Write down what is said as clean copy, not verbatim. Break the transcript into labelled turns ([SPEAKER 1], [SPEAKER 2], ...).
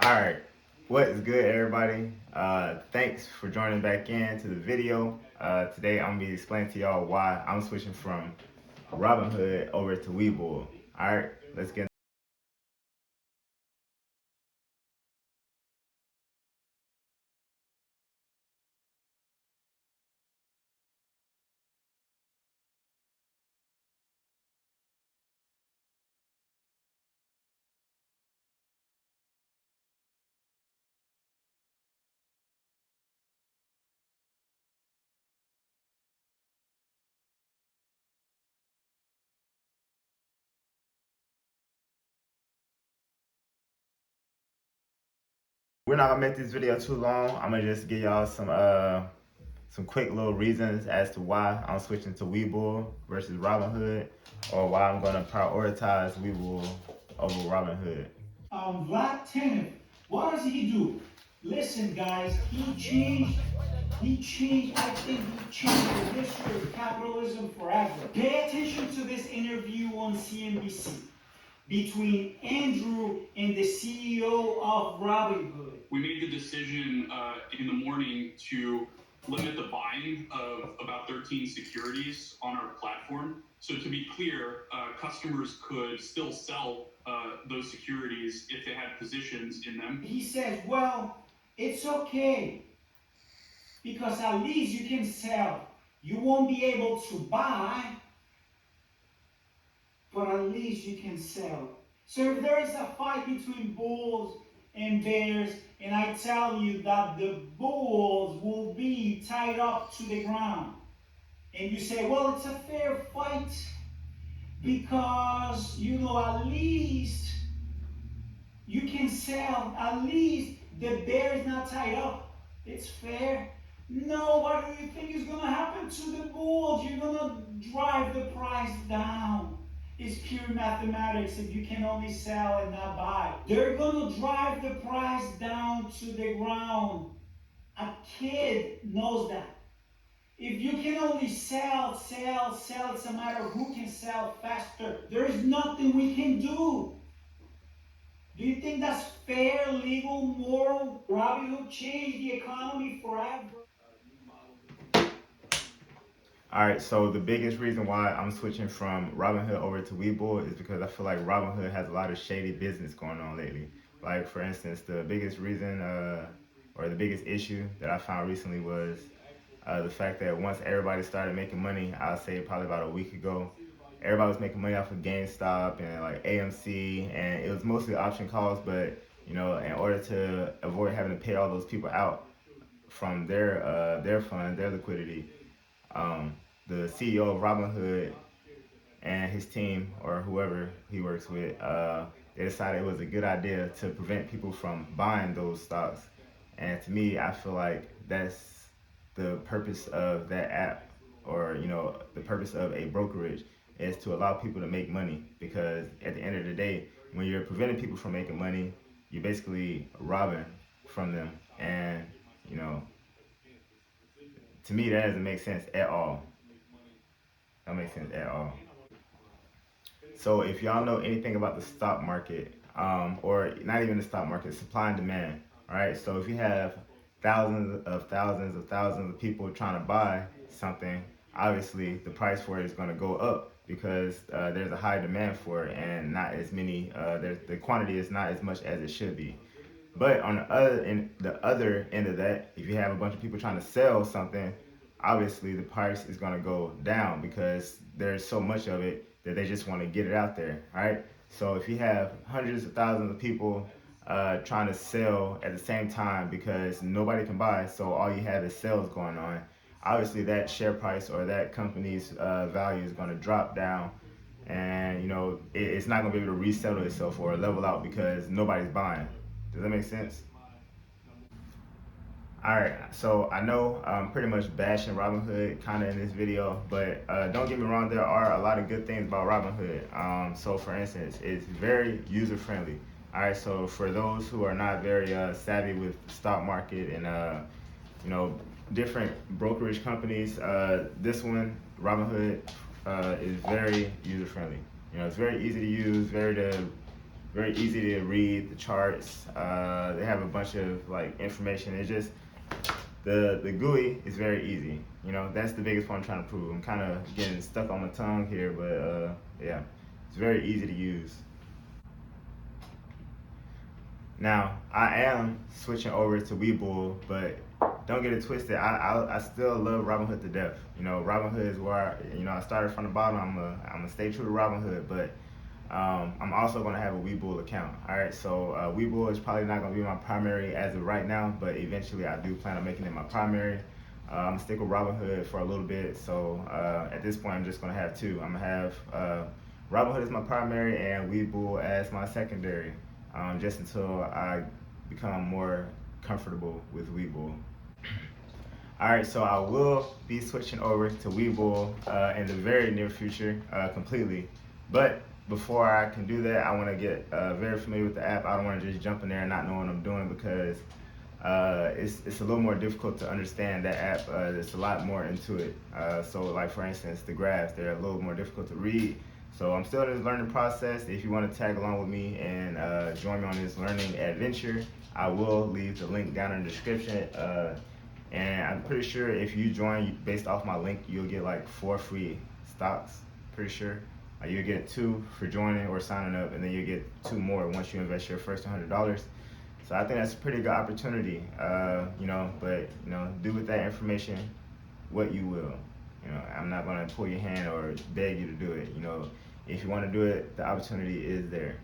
[SPEAKER 1] All right, what is good, everybody? Thanks for joining back in to the video. Today, I'm gonna be explaining to y'all why I'm switching from Robinhood over to Webull. All right, let's get. We're not gonna make this video too long. I'm gonna just give y'all some quick little reasons as to why I'm switching to Webull versus Robinhood, or why I'm gonna prioritize Webull over Robinhood.
[SPEAKER 2] Vlad Tenev, what does he do? Listen, guys, I think he changed the history of capitalism forever. Pay attention to this interview on CNBC between Andrew and the CEO of Robinhood.
[SPEAKER 3] We made the decision in the morning to limit the buying of about 13 securities on our platform. So to be clear, customers could still sell those securities if they had positions in them.
[SPEAKER 2] He says, well, it's okay, because at least you can sell. You won't be able to buy, but at least you can sell. So if there is a fight between bulls and bears, and I tell you that the bulls will be tied up to the ground, and you say, well, it's a fair fight because, at least you can sell. At least the bear is not tied up. It's fair. No, what do you think is going to happen to the bulls? You're going to drive the price down. It's pure mathematics if you can only sell and not buy. They're going to drive the price down to the ground. A kid knows that. If you can only sell, it's a matter of who can sell faster. There is nothing we can do. Do you think that's fair, legal, moral? Robinhood changed the economy forever.
[SPEAKER 1] All right, so the biggest reason why I'm switching from Robinhood over to Webull is because I feel like Robinhood has a lot of shady business going on lately. Like, for instance, the biggest reason or the biggest issue that I found recently was the fact that once everybody started making money, I'll say probably about a week ago, everybody was making money off of GameStop and like AMC, and it was mostly option calls, but in order to avoid having to pay all those people out from their funds, their liquidity, the CEO of Robinhood and his team, or whoever he works with, they decided it was a good idea to prevent people from buying those stocks. And to me, I feel like that's the purpose of that app, or the purpose of a brokerage, is to allow people to make money. Because at the end of the day, when you're preventing people from making money, you're basically robbing from them. And you know, to me, that doesn't make sense at all. That makes sense at all. So if y'all know anything about the stock market, or not even the stock market, supply and demand, all right? So if you have thousands of people trying to buy something, obviously the price for it is going to go up because there's a high demand for it, and not as many, the quantity is not as much as it should be. But on the other end of that, if you have a bunch of people trying to sell something, obviously the price is going to go down because there's so much of it that they just want to get it out there, right? So if you have hundreds of thousands of people trying to sell at the same time because nobody can buy, so all you have is sales going on, obviously that share price or that company's value is going to drop down, and it's not going to be able to resettle itself or level out because nobody's buying. Does that make sense? All right, so I know I'm pretty much bashing Robinhood kind of in this video, but don't get me wrong, there are a lot of good things about Robinhood. So for instance, it's very user friendly. All right, so for those who are not very savvy with the stock market and different brokerage companies, this one, Robinhood, is very user friendly. It's very easy to use, very easy to read the charts. They have a bunch of like information. It's just the GUI is very easy. You know, that's the biggest point I'm trying to prove. I'm kind of getting stuck on my tongue here, but yeah, it's very easy to use. Now, I am switching over to Webull, but don't get it twisted. I still love Robinhood to death. You know, Robinhood is where I started from the bottom. I'm gonna stay true to Robinhood, but I'm also gonna have a Webull account. All right, so Webull is probably not gonna be my primary as of right now, but eventually I do plan on making it my primary. I'm gonna stick with Robinhood for a little bit. So at this point, I'm just gonna have two. I'm gonna have Robinhood as my primary and Webull as my secondary, just until I become more comfortable with Webull. All right, so I will be switching over to Webull in the very near future, completely. But before I can do that, I want to get very familiar with the app. I don't want to just jump in there and not know what I'm doing, because it's a little more difficult to understand that app. There's a lot more into it. So like for instance, the graphs, they're a little more difficult to read. So I'm still in this learning process. If you want to tag along with me and join me on this learning adventure, I will leave the link down in the description. And I'm pretty sure if you join based off my link, you'll get like 4 free stocks. Pretty sure. You'll get 2 for joining or signing up, and then you'll get 2 more once you invest your first $100. So I think that's a pretty good opportunity, but do with that information what you will. I'm not gonna pull your hand or beg you to do it. If you want to do it, the opportunity is there.